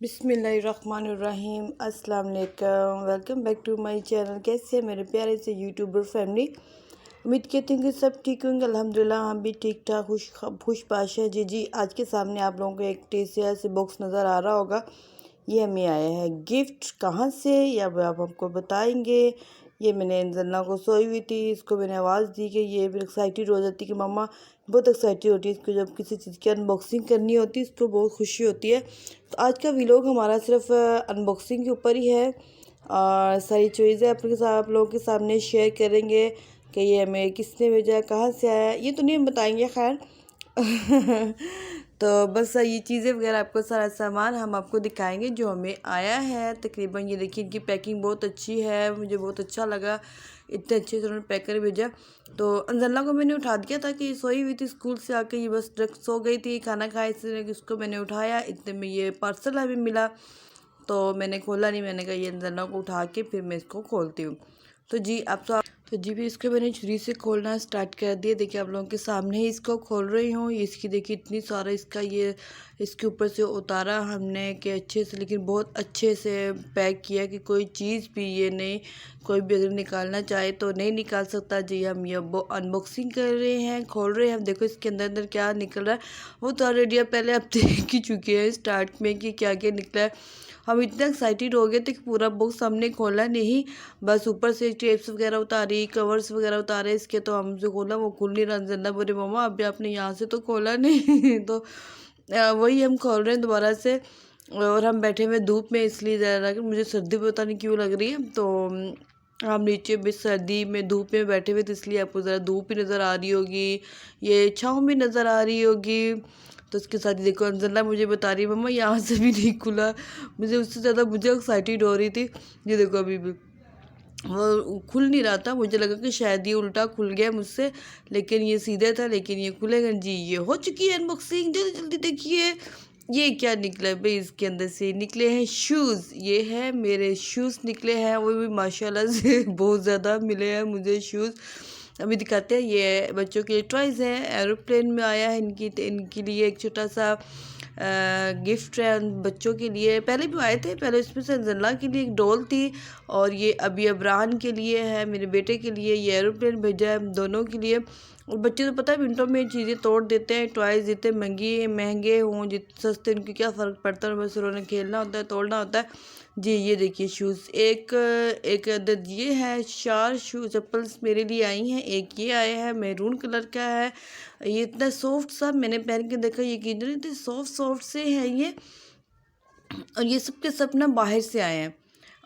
बिस्मिल्लाहिर्रहमानिर्रहीम अस्सलाम वालेकुम। Welcome back to my channel. कैसे हैं मेरे प्यारे से यूट्यूबर फैमिली। उम्मीद करती हूँ कि सब ठीक होंगे। अल्हम्दुलिल्लाह हम भी ठीक ठाक खुश है। जी आज के सामने आप लोगों को एक टेस्टिया से बॉक्स नज़र आ रहा होगा। ये हमें आया है गिफ्ट। कहाँ से या आप हमको बताएंगे। ये मैंने जन्ना को सोई हुई थी, इसको मैंने आवाज़ दी कि ये फिर एक्साइटेड हो जाती कि मम्मा बहुत एक्साइटेड होती है इसको जब किसी चीज़ की अनबॉक्सिंग करनी होती है, इसको बहुत खुशी होती है। तो आज का व्लॉग हमारा सिर्फ अनबॉक्सिंग के ऊपर ही है और सारी चीज़ें अपने साथ आप लोगों के सामने शेयर करेंगे कि ये हमें किसने भेजा, कहाँ से आया, ये तो नहीं हम बताएंगे खैर। तो बस ये चीज़ें वगैरह आपको सारा सामान हम आपको दिखाएंगे जो हमें आया है। तकरीबन ये देखिए इनकी पैकिंग बहुत अच्छी है, मुझे बहुत अच्छा लगा, इतने अच्छे से उन्होंने पैक कर भेजा। तो अंजला को मैंने उठा दिया था कि ये सोई हुई थी स्कूल से आके, ये बस डायरेक्ट सो गई थी खाना खाए, इसलिए इसको मैंने उठाया। इतने में ये पार्सल हमें मिला तो मैंने खोला नहीं, मैंने कहा ये अंजला को उठा के फिर मैं इसको खोलती हूँ। तो जी तो जी भी इसको मैंने छुरी से खोलना स्टार्ट कर दिया। देखिए आप लोगों के सामने ही इसको खोल रही हूँ। इसकी देखिए इतनी सारा इसका ये इसके ऊपर से उतारा हमने कि अच्छे से, लेकिन बहुत अच्छे से पैक किया कि कोई चीज़ भी ये नहीं, कोई भी अगर निकालना चाहे तो नहीं निकाल सकता। जी हम ये अनबॉक्सिंग कर रहे हैं, खोल रहे हैं। हम देखो इसके अंदर अंदर क्या निकल रहा है। वो तो ऑलरेडी पहले आप देख ही चुके हैं स्टार्ट में कि क्या क्या निकला है। हम इतने एक्साइटेड हो गए थे कि पूरा बॉक्स हमने खोला नहीं, बस ऊपर से टेप्स वगैरह उतारी, कवर्स वगैरह उतारे इसके, तो हमसे खोला वो खुल नहीं रहा। जन्ना बोले मम्मा अभी आपने यहाँ से तो खोला नहीं। तो वही हम खोल रहे हैं दोबारा से। और हम बैठे हुए धूप में, इसलिए ज़रा कि मुझे सर्दी पता नहीं क्यों लग रही है। तो हम नीचे भी सर्दी में धूप में बैठे हुए, तो इसलिए आपको ज़रा धूप भी नज़र आ रही होगी, ये छाँव भी नज़र आ रही होगी। तो उसके साथ ही देखो अंजला मुझे बता रही है मम्मा यहाँ से भी नहीं खुला। मुझे उससे ज़्यादा मुझे एक्साइटेड हो रही थी। ये देखो अभी भी वो खुल नहीं रहा था, मुझे लगा कि शायद ये उल्टा खुल गया मुझसे, लेकिन ये सीधे था, लेकिन ये खुलेगा। जी ये हो चुकी है अनबॉक्सिंग, जल्दी जल्दी देखिए ये क्या निकला है भाई। इसके अंदर से निकले हैं शूज़। ये है मेरे शूज़ निकले हैं, वो भी माशाल्लाह से बहुत ज़्यादा मिले हैं मुझे शूज़। अभी दिखाते हैं। ये बच्चों के लिए टॉयज़ हैं, एरोप्लेन में आया है इनके लिए एक छोटा सा गिफ्ट है बच्चों के लिए। पहले भी आए थे, पहले इसमें से जल्ला के लिए एक डॉल थी, और ये अभी अबरान के लिए है, मेरे बेटे के लिए ये एरोप्लेन भेजा है, दोनों के लिए। और बच्चे तो पता है मिनटों में चीज़ें तोड़ देते हैं, टॉयज़ जितने महंगे हों जितने सस्ते, उनकी क्या फ़र्क पड़ता है, बस उन्होंने खेलना होता है, तोड़ना होता है। जी ये देखिए शूज़ एक अदद ये है, 4 चप्पल्स मेरे लिए आई हैं। एक ये आया है मैरून कलर का है, ये इतना सॉफ्ट सा, मैंने पहन के देखा, यकीन नहीं, इतने सॉफ्ट से हैं ये। और ये सब के सब ना बाहर से आए हैं,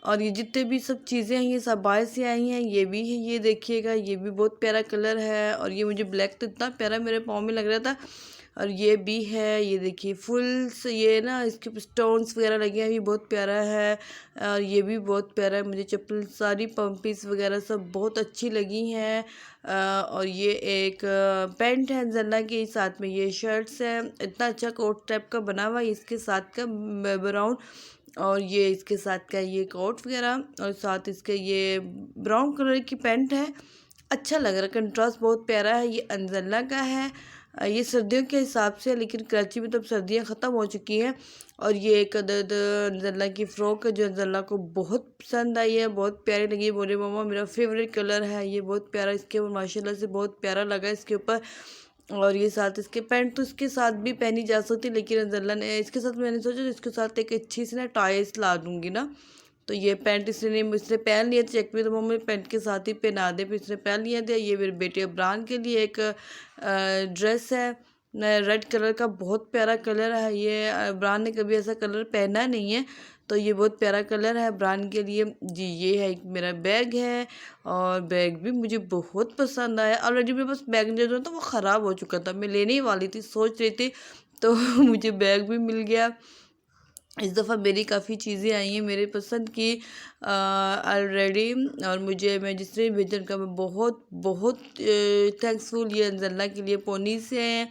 और ये जितने भी सब चीज़ें हैं ये सब बाहर से आई हैं। ये भी है, ये देखिएगा, ये भी बहुत प्यारा कलर है, और ये मुझे ब्लैक तो इतना प्यारा मेरे पाँव में लग रहा था। और ये भी है, ये देखिए फुल्स, ये ना इसके ऊपर स्टोन्स वगैरह लगे हैं, ये बहुत प्यारा है। और ये भी बहुत प्यारा है, मुझे चप्पल सारी पम्पीस वगैरह सब बहुत अच्छी लगी हैं। और ये एक पैंट है जन्ना के, साथ में ये शर्ट्स हैं, इतना अच्छा कोट टाइप का बना हुआ है इसके साथ का ब्राउन, और ये इसके साथ का ये कोट वगैरह, और साथ इसके ये ब्राउन कलर की पैंट है। अच्छा लग रहा है, कंट्रास्ट बहुत प्यारा है। ये अंजला का है, ये सर्दियों के हिसाब से, लेकिन कराची में तो अब सर्दियाँ ख़त्म हो चुकी हैं। और ये एक अदद अंजला की फ़्रॉक है जो अंजला को बहुत पसंद आई है, बहुत प्यारी लगी। बोले मम्मा मेरा फेवरेट कलर है ये, बहुत प्यारा, इसके ऊपर माशाल्लाह से बहुत प्यारा लगा इसके ऊपर। और ये साथ इसके पैंट तो इसके साथ भी पहनी जा सकती, लेकिन अंजला ने इसके साथ, मैंने सोचा इसके साथ एक अच्छी सी ना टाइस ला दूँगी ना, तो ये पैंट इसने पहन लिया चेक में, तो मम्मी पैंट के साथ ही पहना दे, फिर इसने पहन लिया था। ये मेरे बेटे अबरान के लिए एक ड्रेस है रेड कलर का, बहुत प्यारा कलर है ये। अबरान ने कभी ऐसा कलर पहना नहीं है, तो ये बहुत प्यारा कलर है अबरान के लिए। जी ये है एक मेरा बैग है, और बैग भी मुझे बहुत पसंद आया। ऑलरेडी मेरे पास बैग जो था वो ख़राब हो चुका था, मैं लेने ही वाली थी, सोच रही थी, तो मुझे बैग भी मिल गया। इस दफ़ा मेरी काफ़ी चीज़ें आई हैं मेरे पसंद की ऑलरेडी, और मैं जिसने भी भेजा उनका मैं बहुत बहुत थैंक्सफुल। ये अंजला के लिए पोनी से हैं,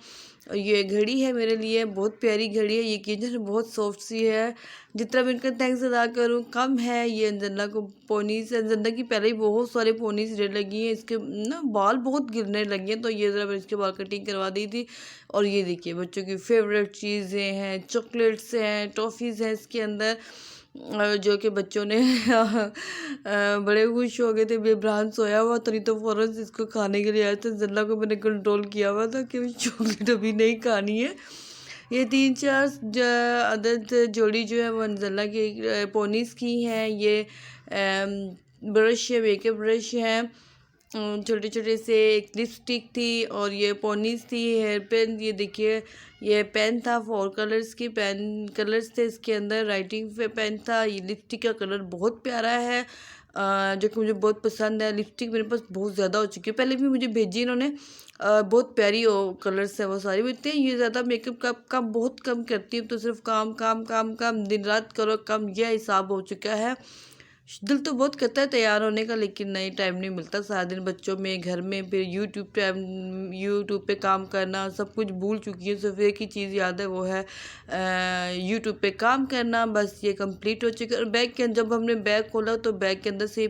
और ये घड़ी है मेरे लिए, बहुत प्यारी घड़ी है। ये कीचन बहुत सॉफ्ट सी है, जितना मैं इनका थैंक्स अदा करूँ कम है। ये अंजना को पोनीस, अंजना की पहले ही बहुत सारे पोनीस रेड लगी हैं, इसके ना बाल बहुत गिरने लगे हैं, तो ये ज़रा मैं इसके बाल कटिंग करवा दी थी। और ये देखिए बच्चों की फेवरेट चीज़ें हैं, चॉकलेट्स हैं, टॉफ़ीज़ हैं इसके अंदर, जो कि बच्चों ने बड़े खुश हो गए थे। बेब्रान सोया हुआ तो नहीं तो फ़ौरन से इसको खाने के लिए आया था। ज़ल्ला को मैंने कंट्रोल किया हुआ था कि चॉकलेट अभी नहीं खानी है। ये 3-4 अदद जोड़ी जो है वो ज़ल्ला की पोनीस की हैं। ये ब्रश है, मेकअप ब्रश है, छोटे छोटे से एक लिपस्टिक थी, और ये पोनीस थी, हेयर पेन। ये देखिए ये पेन था, 4 कलर्स की पेन कलर्स थे इसके अंदर, राइटिंग पे पेन था। ये लिपस्टिक का कलर बहुत प्यारा है, जो कि मुझे बहुत पसंद है। लिपस्टिक मेरे पास बहुत ज़्यादा हो चुकी है, पहले भी मुझे भेजी इन्होंने, बहुत प्यारी कलर्स है वो सारी। बोलते हैं ये ज़्यादा मेकअप का काम बहुत कम करती हूँ, तो सिर्फ काम काम काम काम, दिन रात करो कम, यह हिसाब हो चुका है। दिल तो बहुत करता है तैयार होने का, लेकिन नहीं, टाइम नहीं मिलता। सारा दिन बच्चों में, घर में, फिर यूट्यूब पे काम करना, सब कुछ भूल चुकी हूँ। सिर्फ एक ही चीज़ याद है, वो है यूट्यूब पे काम करना। बस ये कंप्लीट हो चुका है। और बैग के जब हमने बैग खोला तो बैग के अंदर से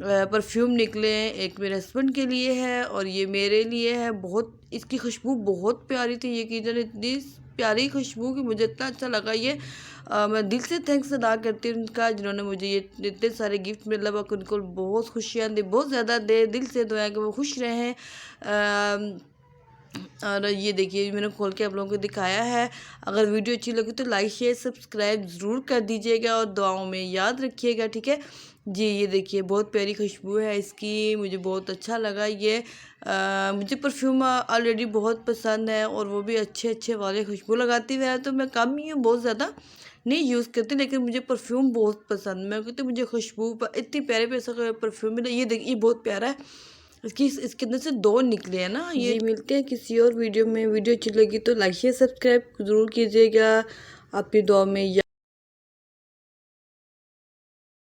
परफ्यूम निकले हैं। एक मेरे हस्बैंड के लिए है और ये मेरे लिए है। बहुत इसकी खुशबू बहुत प्यारी थी। ये किचन इतनी प्यारी खुशबू कि मुझे इतना अच्छा लगा ये। मैं दिल से थैंक्स अदा करती हूँ उनका, जिन्होंने मुझे ये इतने सारे गिफ्ट मिला। उनको बहुत खुशियाँ दे, बहुत ज़्यादा दे, दिल से दुआ कि वो खुश रहें। और ये देखिए मैंने खोल के आप लोगों को दिखाया है। अगर वीडियो अच्छी लगी तो लाइक शेयर सब्सक्राइब ज़रूर कर दीजिएगा और दुआओं में याद रखिएगा, ठीक है जी। ये देखिए बहुत प्यारी खुशबू है इसकी, मुझे बहुत अच्छा लगा ये। मुझे परफ्यूम ऑलरेडी बहुत पसंद है, और वो भी अच्छे अच्छे वाले खुशबू लगाती हुए है, तो मैं कम ही हूँ, बहुत ज़्यादा नहीं यूज़ करती, लेकिन मुझे परफ्यूम बहुत पसंद। मैं कहती मुझे खुशबू इतनी प्यारे प्यारे परफ्यूम मिला। ये देखिए बहुत प्यारा है। इसके अंदर से 2 निकले हैं ना ये। मिलते हैं किसी और वीडियो में। वीडियो अच्छी लगी तो लाइक शेयर सब्सक्राइब ज़रूर कीजिएगा। आपकी दुआ में